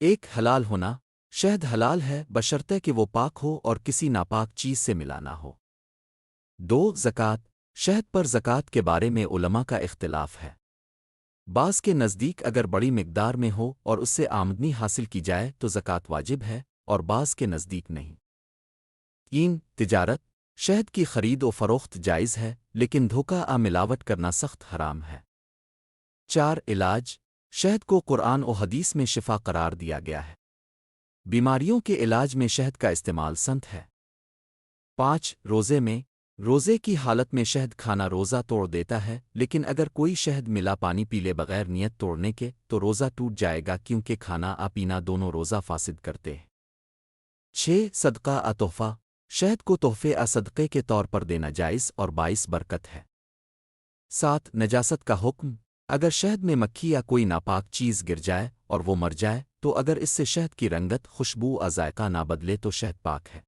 ایک حلال ہونا، شہد حلال ہے بشرطے کہ وہ پاک ہو اور کسی ناپاک چیز سے ملا نہ ہو۔ دو زکوٰۃ، شہد پر زکوٰۃ کے بارے میں علماء کا اختلاف ہے۔ بعض کے نزدیک اگر بڑی مقدار میں ہو اور اس سے آمدنی حاصل کی جائے تو زکوٰۃ واجب ہے، اور بعض کے نزدیک نہیں۔ تین تجارت، شہد کی خرید و فروخت جائز ہے لیکن دھوکہ ملاوٹ کرنا سخت حرام ہے۔ چار علاج، شہد کو قرآن و حدیث میں شفا قرار دیا گیا ہے۔ بیماریوں کے علاج میں شہد کا استعمال سنت ہے۔ پانچ روزے کی حالت میں شہد کھانا روزہ توڑ دیتا ہے، لیکن اگر کوئی شہد ملا پانی پی لے بغیر نیت توڑنے کے تو روزہ ٹوٹ جائے گا کیونکہ کھانا پینا دونوں روزہ فاسد کرتے ہیں۔ چھ صدقہ تحفہ، شہد کو تحفے صدقے کے طور پر دینا جائز اور باعث برکت ہے۔ سات نجاست کا حکم، اگر شہد میں مکھی یا کوئی ناپاک چیز گر جائے اور وہ مر جائے تو اگر اس سے شہد کی رنگت خوشبو ذائقہ نہ بدلے تو شہد پاک ہے۔